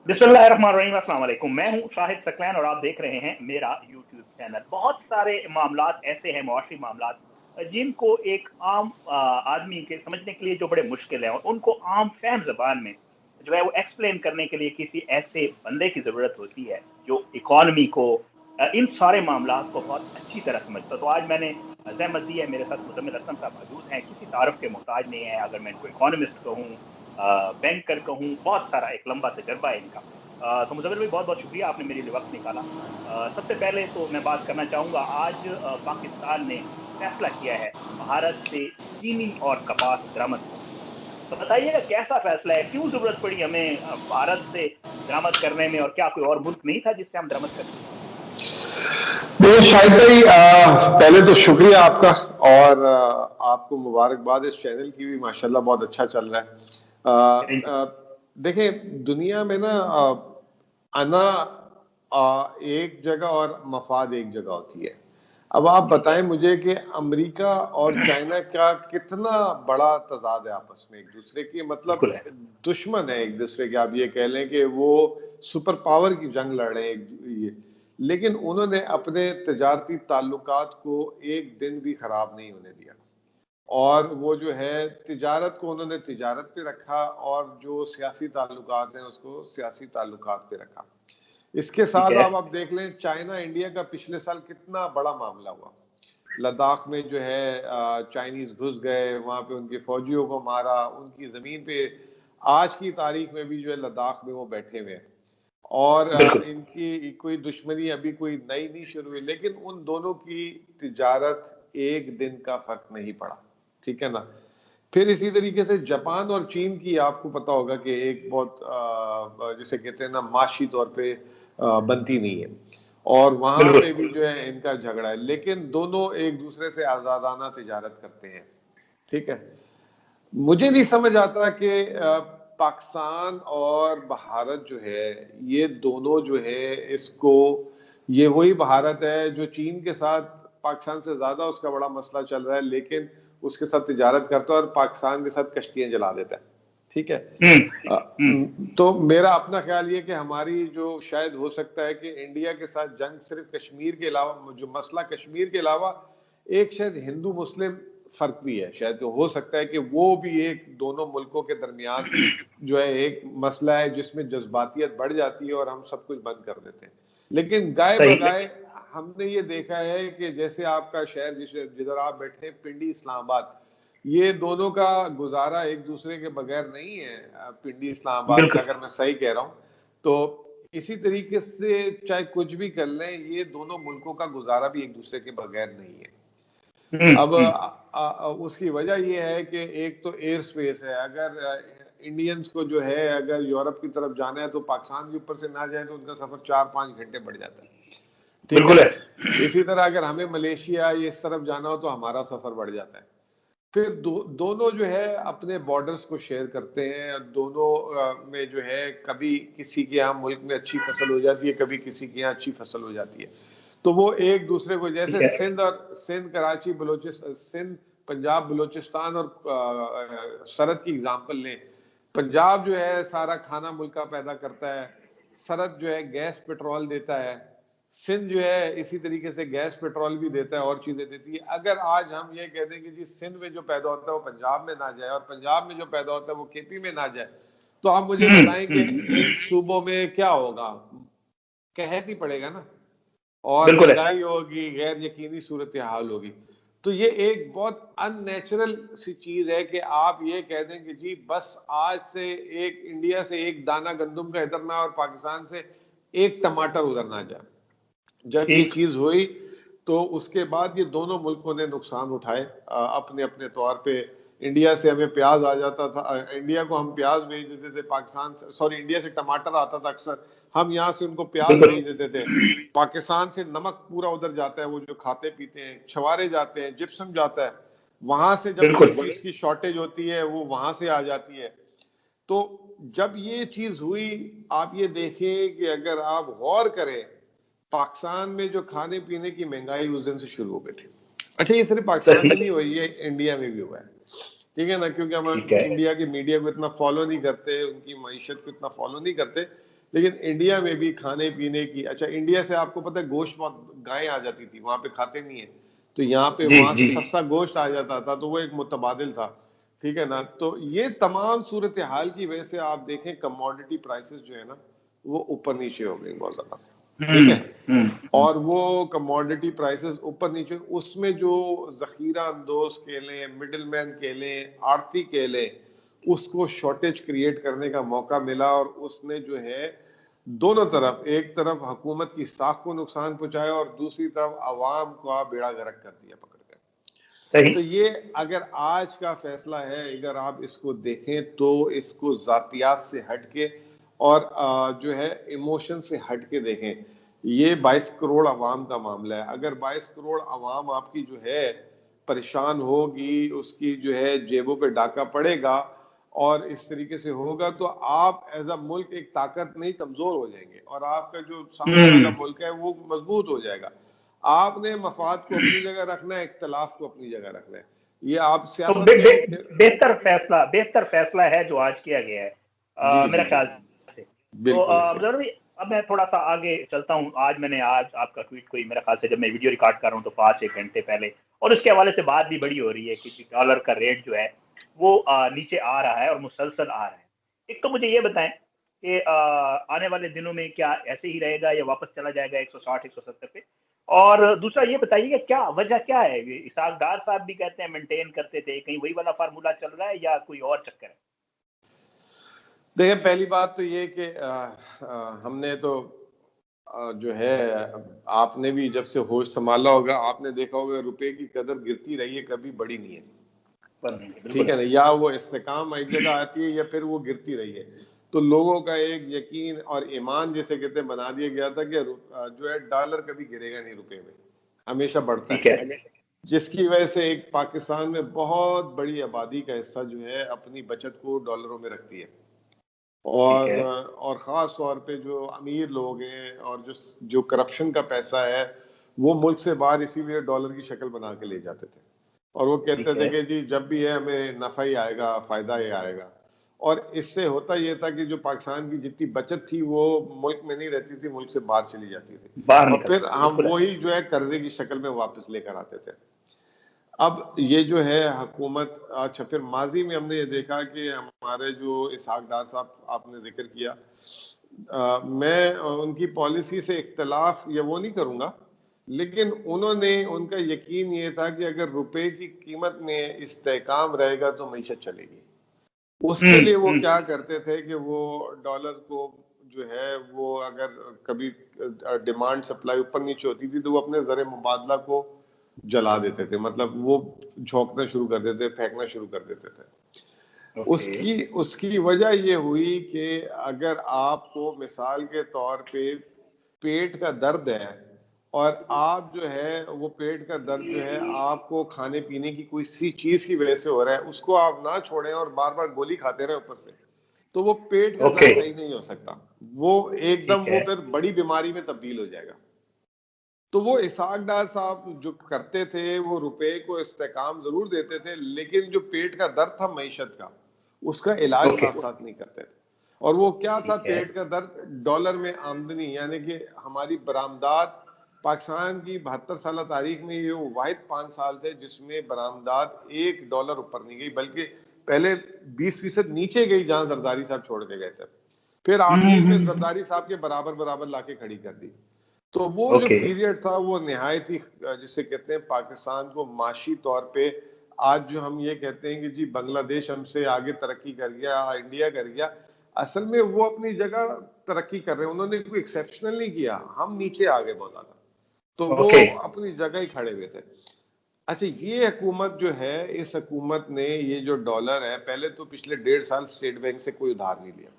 बिस्मिल्लाहिर्रहमानिर्रहीम, अस्सलाम वालेकुम। मैं हूं शाहिद सकलैन और आप देख रहे हैं मेरा यूट्यूब चैनल। बहुत सारे मामलात ऐसे हैं, मुआशी मामलात, जिनको एक आम आदमी के समझने के लिए जो बड़े मुश्किल हैं, और उनको आम फहम ज़बान में जो है वो एक्सप्लेन करने के लिए किसी ऐसे बंदे की ज़रूरत होती है जो इकॉनमी को, इन सारे मामलात को बहुत अच्छी तरह समझता। तो आज मैंने ज़हमत दी है, मेरे साथ मुज़म्मिल असलम साहब मौजूद हैं, किसी तारुफ के मोहताज नहीं है। अगर मैं इनको इकोनॉमिस्ट कहूँ, बैंकर कहूँ, बहुत सारा एक लंबा तजर्बा है इनका। तो मुज़म्मिल भाई, बहुत बहुत शुक्रिया, आपने मेरे लिए वक्त निकाला। सबसे पहले तो मैं बात करना चाहूँगा, आज पाकिस्तान ने फैसला किया है भारत से चीनी और कपास दरामद करने का। तो बताइएगा कैसा फैसला है, क्यों जरूरत पड़ी हमें भारत से दरामद करने में, और क्या कोई और मुल्क नहीं था जिससे हम दरामद कर सकते थे? देखिए शाहिद भाई, पहले तो शुक्रिया आपका। और आपको मुबारकबाद, इस चैनल की भी माशाल्लाह बहुत अच्छा चल रहा है। देखिए दुनिया में ना अना एक जगह और मफाद एक जगह होती है। अब आप बताएं मुझे कि अमेरिका और चाइना का कितना बड़ा तजाद है आपस में, एक दूसरे की मतलब बिल्कुल है। दुश्मन है एक दूसरे के। आप ये कह लें कि वो सुपर पावर की जंग लड़ रहे हैं ये, लेकिन उन्होंने अपने तजारती ताल्लुकात को एक दिन भी खराब नहीं होने दिया। और वो जो है तिजारत को उन्होंने तिजारत पे रखा, और जो सियासी ताल्लुकात हैं उसको सियासी ताल्लुकात पे रखा। इसके ठीक साथ है। आप देख लें, चाइना इंडिया का पिछले साल कितना बड़ा मामला हुआ। लद्दाख में जो है चाइनीज घुस गए, वहां पे उनके फौजियों को मारा, उनकी जमीन पे आज की तारीख में भी जो है लद्दाख में वो बैठे हुए हैं। और बिल्कुल। इनकी कोई दुश्मनी अभी कोई नई नहीं शुरू हुई, लेकिन उन दोनों की तिजारत एक दिन का फर्क नहीं पड़ा, ठीक है ना। फिर इसी तरीके से जापान और चीन की आपको पता होगा कि एक बहुत जिसे कहते हैं ना माशी तौर पे बनती नहीं है, और वहां बिल्कुल। पे भी जो है इनका झगड़ा है, लेकिन दोनों एक दूसरे से आजादाना तिजारत करते हैं, ठीक है। मुझे नहीं समझ आता कि पाकिस्तान और भारत जो है, ये दोनों जो है इसको, ये वही भारत है जो चीन के साथ पाकिस्तान से ज्यादा उसका बड़ा मसला चल रहा है, लेकिन उसके साथ तिजारत करता है और पाकिस्तान के साथ कश्तियां जला देता है, ठीक है। ठीक है। तो मेरा अपना ख्याल ये कि हमारी जो शायद हो सकता है कि इंडिया के साथ जंग सिर्फ कश्मीर के अलावा, जो मसला कश्मीर के अलावा एक शायद हिंदू मुस्लिम फर्क भी है, शायद तो हो सकता है कि वो भी एक दोनों मुल्कों के दरमियान जो है एक मसला है जिसमें जज्बातियत बढ़ जाती है और हम सब कुछ बंद कर देते हैं। लेकिन गाय सही। बगाए हमने ये देखा है कि जैसे आपका शहर जिधर आप बैठे हैं, पिंडी इस्लामाबाद, ये दोनों का गुजारा एक दूसरे के बगैर नहीं है। पिंडी इस्लामाबाद का, बिल्कुल। अगर मैं सही कह रहा हूं तो इसी तरीके से चाहे कुछ भी कर लें, ये दोनों मुल्कों का गुजारा भी एक दूसरे के बगैर नहीं है। अब उसकी वजह यह है कि एक तो एयर स्पेस है। अगर इंडियंस को जो है अगर यूरोप की तरफ जाना है तो पाकिस्तान के ऊपर से ना जाए तो उनका सफर 4-5 घंटे बढ़ जाता है, ठीक है। बिल्कुल है। इसी तरह अगर हमें मलेशिया ये इस तरफ जाना हो तो हमारा सफर बढ़ जाता है। फिर दोनों जो है अपने बॉर्डर्स को शेयर करते हैं, दोनों में जो है कभी किसी के यहाँ मुल्क में अच्छी फसल हो जाती है, कभी किसी के यहाँ अच्छी फसल हो जाती है। तो वो एक दूसरे को, जैसे ठीक है। सिंध कराची बलोचिस्तान, सिंध पंजाब बलोचिस्तान और सरहद की एग्जांपल लें। पंजाब जो है सारा खाना मुल्क का पैदा करता है, सरहद जो है गैस पेट्रोल देता है, सिंध जो है इसी तरीके से गैस पेट्रोल भी देता है और चीजें देती है। अगर आज हम ये कह दें कि जी सिंध में जो पैदा होता है वो पंजाब में ना जाए और पंजाब में जो पैदा होता है वो केपी में ना जाए, तो आप मुझे बताएं कि इन सूबों में क्या होगा। कहत ही पड़ेगा ना, और बिल्कुल है। महंगाई होगी, गैर यकीनी सूरत हाल होगी। तो ये एक बहुत अननेचुरल सी चीज है कि आप ये कह दें कि जी बस आज से एक इंडिया से एक दाना गंदम का इधर ना और पाकिस्तान से एक टमाटर उधर ना जाए। जब ये ठीक। चीज हुई तो उसके बाद ये दोनों मुल्कों ने नुकसान उठाए अपने अपने तौर पे। इंडिया से हमें प्याज आ जाता था, इंडिया को हम प्याज भेज देते थे, पाकिस्तान से, सॉरी, इंडिया से टमाटर आता था अक्सर, हम यहाँ से उनको प्याज बिल्कुल। भेज देते थे। पाकिस्तान से नमक पूरा उधर जाता है, वो जो खाते पीते हैं, छवारे जाते हैं, जिप्सम जाता है, वहां से जब कोई बिल्कुल। चीज की शॉर्टेज होती है वो वहां से आ जाती है। तो जब ये चीज हुई, आप ये देखें कि अगर आप गौर करें, पाकिस्तान में जो खाने पीने की महंगाई उस दिन से शुरू हो गई थी। अच्छा, ये सिर्फ पाकिस्तान सही। में नहीं हुई, ये इंडिया में भी हुआ है, ठीक है ना, क्योंकि हम ठीक है। इंडिया की मीडिया को इतना फॉलो नहीं करते, उनकी मईशत को इतना फॉलो नहीं करते। लेकिन इंडिया में भी खाने पीने की, अच्छा इंडिया से आपको पता है गोश्त बहुत, गायें आ जाती थी, वहां पे खाते नहीं है, तो यहाँ पे जी वहां से जी। सस्ता गोश्त आ जाता था, तो वो एक मुतबादिल था, ठीक है ना। तो ये तमाम सूरत हाल की वजह से आप देखें कमोडिटी प्राइसेस जो है ना वो ऊपर नीचे हो गई बहुत ज्यादा, ठीक हम्म है। हम्म। और वो कमोडिटी प्राइसेस ऊपर नीचे, उसमें जो जखीरा अंदोज केलें, मिडिल मैन केलें, आड़ती केलें, उसको शॉर्टेज क्रिएट करने का मौका मिला, और उसने जो है दोनों तरफ, एक तरफ हुकूमत की साख को नुकसान पहुंचाया और दूसरी तरफ अवाम का बेड़ा गर्क कर दिया पकड़ कर। सही। तो ये अगर आज का फैसला है, अगर आप इसको देखें तो इसको जातियात से हटके और जो है इमोशन से हटके देखें। ये 22 करोड़ अवाम का मामला है। अगर 22 करोड़ अवाम आपकी जो है परेशान होगी, उसकी जो है जेबों पे डाका पड़ेगा और इस तरीके से होगा, तो आप एज अ मुल्क एक ताकत नहीं, कमजोर हो जाएंगे, और आपका जो सामने वाला हम्म। मुल्क है वो मजबूत हो जाएगा। आपने मफाद को अपनी जगह रखना है, इख्तलाफ को अपनी जगह रखना है। ये आप तो सियासत में होके, बेहतर फैसला है जो आज किया गया है, जी जी मेरे जी, ख्याल से। तो बिल्कुल सही। अब्दुल रऊफ, अब मैं थोड़ा सा आगे चलता हूँ। आज आपका ट्वीट कोई, मेरे ख्याल से जब मैं वीडियो रिकॉर्ड कर रहा हूँ तो 5-1 घंटे पहले, और उसके हवाले से बात भी बड़ी हो रही है कि डॉलर का रेट जो है वो नीचे आ रहा है और मुसलसल आ रहा है। एक तो मुझे ये बताएं कि आने वाले दिनों में क्या ऐसे ही रहेगा या वापस चला जाएगा 160-170 पे? और दूसरा ये बताइए कि क्या वजह क्या है? इसाक डार साहब भी कहते हैं मेंटेन करते थे, कहीं वही वाला फार्मूला चल रहा है या कोई और चक्कर है? देखिए पहली बात तो ये कि हमने तो जो है, आपने भी जब से होश संभाला होगा आपने देखा होगा रुपए की कदर गिरती रही है, कभी बढ़ी नहीं है, ठीक बिल्कुल। है ना। या वो इस्तेकाम एक जगह आती है या फिर वो गिरती रही है। तो लोगों का एक यकीन और ईमान जिसे कहते हैं बना दिया गया था कि जो है डॉलर कभी गिरेगा नहीं, रुपए में हमेशा बढ़ता ठीक है। है। जिसकी वजह से एक पाकिस्तान में बहुत बड़ी आबादी का हिस्सा जो है अपनी बचत को डॉलरों में रखती है, ठीक है। और ख़ास तौर पे जो अमीर लोग हैं और जो जो करप्शन का पैसा है वो मुल्क से बाहर इसीलिए डॉलर की शक्ल बना के ले जाते थे, और वो कहते ठीक थे है। कि जी जब भी है हमें नफ़ा ही आएगा, फ़ायदा ही आएगा। और इससे होता ये था कि जो पाकिस्तान की जितनी बचत थी वो मुल्क में नहीं रहती थी, मुल्क से बाहर चली जाती थी, बाहर और फिर निकलती थी, हम बिल्कुल है। वही जो है कर्जे की शक्ल में वापस लेकर आते थे। अब ये जो है हुकूमत, अच्छा फिर माजी में हमने ये देखा कि हमारे जो इसहाक डार साहब आपने जिक्र किया, मैं उनकी पॉलिसी से इख्तलाफ ये वो नहीं करूंगा, लेकिन उन्होंने, उनका यकीन ये था कि अगर रुपए की कीमत में इस्तेहकाम रहेगा तो मईशत चलेगी। उसके लिए वो क्या करते थे कि वो डॉलर को जो है वो अगर कभी डिमांड सप्लाई ऊपर नीचे होती थी तो वो अपने ज़र मुबादला को जला देते थे, मतलब वो झोंकना शुरू कर देते, फेंकना शुरू कर देते थे। ओके। उसकी उसकी वजह ये हुई कि अगर आपको मिसाल के तौर पे पेट का दर्द है और आप जो है वो पेट का दर्द जो है आपको खाने पीने की कोई सी चीज की वजह से हो रहा है, उसको आप ना छोड़ें और बार बार गोली खाते रहे ऊपर से, तो वो पेट का ओके। दर्द सही नहीं हो सकता, वो एकदम ठीक वो है। फिर बड़ी बीमारी में तब्दील हो जाएगा। तो वो इसहाक डार साहब जो करते थे वो रुपए को इस्तेकाम जरूर देते थे, लेकिन जो पेट का दर्द था मईशत का, उसका इलाज ओके। साथ साथ नहीं करते थे। और वो क्या था ठीक है। पेट का दर्द? डॉलर में आमदनी, यानी कि हमारी बरामदात, पाकिस्तान की 72 साल तारीख में ये वाहिद 5 साल थे जिसमें बरामदात $1 ऊपर नहीं गई, बल्कि पहले 20% नीचे गई जहां जरदारी साहब छोड़ के गए थे, फिर आखिर में हम्म। जरदारी साहब के बराबर बराबर लाके खड़ी कर दी। तो वो जो ओके। पीरियड था वो निहायत ही जिसे कहते हैं पाकिस्तान को माशी तौर पे, आज जो हम ये कहते हैं कि जी बांग्लादेश हमसे आगे तरक्की कर गया, इंडिया कर गया, असल में वो अपनी जगह तरक्की कर रहे हैं, उन्होंने कोई एक्सेप्शनल नहीं किया, हम नीचे आ गए बहुत ज्यादा, तो वो ओके। अपनी जगह ही खड़े हुए थे। अच्छा ये हुकूमत जो है, इस हुकूमत ने ये जो डॉलर है, पहले तो पिछले 1.5 साल स्टेट बैंक से कोई उधार नहीं लिया,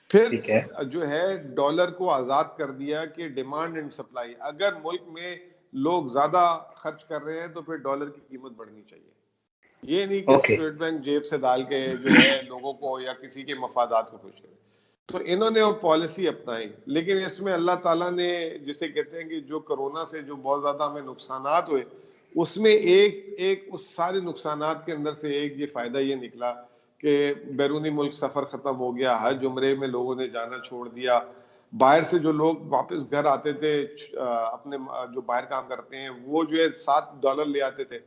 ठीक है। फिर जो है डॉलर को आजाद कर दिया कि डिमांड एंड सप्लाई, अगर मुल्क में लोग ज्यादा खर्च कर रहे हैं तो फिर डॉलर की कीमत बढ़नी चाहिए, ये नहीं कि ओके। स्टेट बैंक जेब से डाल के जो है लोगों को या किसी के मफादात को खुश करे। तो इन्होंने वो पॉलिसी अपनाई, लेकिन इसमें अल्लाह ताला ने, जिसे कहते हैं कि जो कोरोना से जो बहुत ज्यादा हमें नुकसानात हुए, उसमें एक एक उस सारे नुकसानात के अंदर से एक ये फायदा ये निकला कि बैरूनी मुल्क सफर खत्म हो गया, हज उम्रे में लोगों ने जाना छोड़ दिया, बाहर से जो लोग वापस घर आते थे अपने जो बाहर काम करते हैं वो जो है $7 ले आते थे,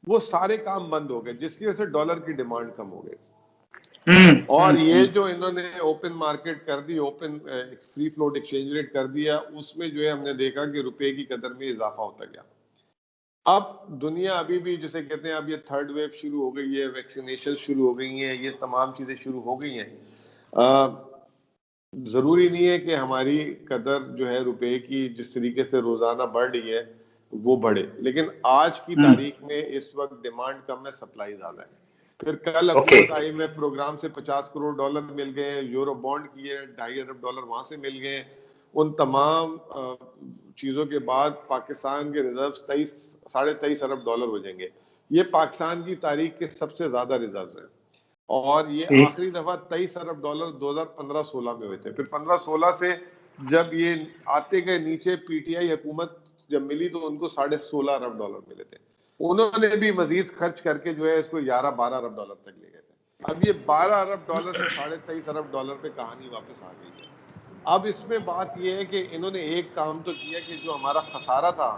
वो सारे काम बंद हो गए, जिसकी वजह से डॉलर की डिमांड कम हो गई। और ये जो इन्होंने ओपन मार्केट कर दी, open free float exchange rate कर दिया, उसमें जो है हमने देखा कि रुपए की कदर में इजाफा होता गया। अब दुनिया अभी भी जिसे कहते हैं, अब ये थर्ड वेव शुरू हो गई है, वैक्सीनेशन शुरू हो गई हैं, ये तमाम चीजें शुरू हो गई हैं। जरूरी नहीं है कि हमारी कदर जो है रुपए की जिस तरीके से रोजाना बढ़ रही है वो बढ़े, लेकिन आज की तारीख में इस वक्त डिमांड कम है, सप्लाई ज्यादा है। फिर कल हुकूमत IMF प्रोग्राम से $50 करोड़ मिल गए, यूरो बॉन्ड किए, $2.5 अरब वहां से मिल गए। उन तमाम चीजों के बाद पाकिस्तान के रिजर्व $23-23.5 अरब हो जाएंगे। ये पाकिस्तान की तारीख के सबसे ज्यादा रिजर्व है, और ये आखिरी दफा $23 अरब 2015-16 में हुए थे। फिर 15-16 से जब ये आते गए नीचे, PTI हुकूमत जब मिली तो उनको $16.5 अरब मिले थे। उन्होंने भी मजीद खर्च करके जो है इसको $11-12 अरब तक ले गए थे। अब ये $12 अरब से $23.5 अरब पे कहानी वापस आ गई है। अब इसमें बात यह है कि इन्होंने एक काम तो किया कि जो हमारा खसारा था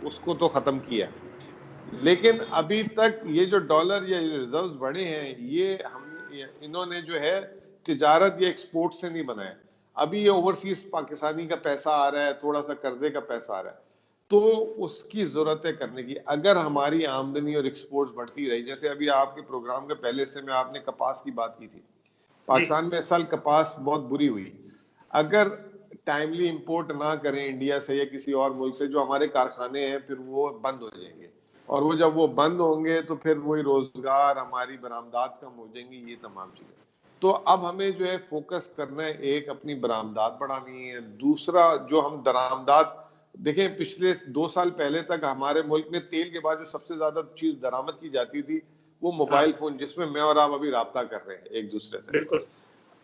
उसको तो खत्म किया, लेकिन अभी तक ये जो डॉलर या रिजर्व्स बढ़े हैं, ये इन्होंने जो है तिजारत या एक्सपोर्ट से नहीं बनाया। अभी ये ओवरसीज पाकिस्तानी का पैसा आ रहा है, थोड़ा सा कर्जे का पैसा आ रहा है, तो उसकी जरूरत है करने की। अगर हमारी आमदनी और एक्सपोर्ट बढ़ती रही, जैसे अभी आपके प्रोग्राम के पहले से में आपने कपास की बात की थी, पाकिस्तान में इस साल कपास बहुत बुरी हुई। अगर टाइमली इंपोर्ट ना करें इंडिया से या किसी और मुल्क से, जो हमारे कारखाने हैं फिर वो बंद हो जाएंगे, और वो जब वो बंद होंगे तो फिर वही रोजगार, हमारी बरामदात कम हो जाएंगी, ये तमाम चीजें। तो अब हमें जो है फोकस करना है, एक अपनी बरामदात बढ़ानी है, दूसरा जो हम दरामदात देखें, पिछले 2 साल पहले तक हमारे मुल्क में तेल के बाद जो सबसे ज्यादा चीज दरामद की जाती थी वो मोबाइल फोन, जिसमें मैं और आप अभी राब्ता कर रहे हैं एक दूसरे से। बिल्कुल।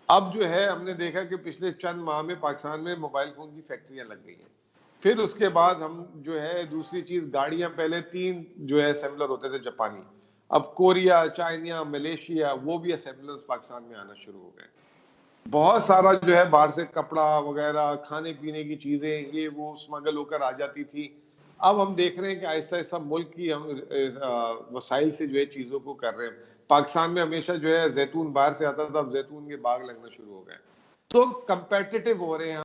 अब जो है हमने देखा कि पिछले चंद माह में पाकिस्तान में मोबाइल फोन की फैक्ट्रियां लग गई हैं। फिर उसके बाद हम जो है दूसरी चीज, गाड़ियां पहले 3 जो है असेंबलर होते थे जापानी, अब कोरिया, चाइना, मलेशिया, वो भी असेंबलर्स पाकिस्तान में आना शुरू हो गए। बहुत सारा जो है बाहर से कपड़ा वगैरह, खाने पीने की चीजें, ये वो स्मगल होकर आ जाती थी। अब हम देख रहे हैं कि ऐसा ऐसा मुल्क की हम वसाइल से जो है चीजों को कर रहे हैं। पाकिस्तान में हमेशा जो है जैतून बाहर से आता था, अब जैतून के बाग लगना शुरू हो गए, तो कंपेटिटिव हो रहे हैं।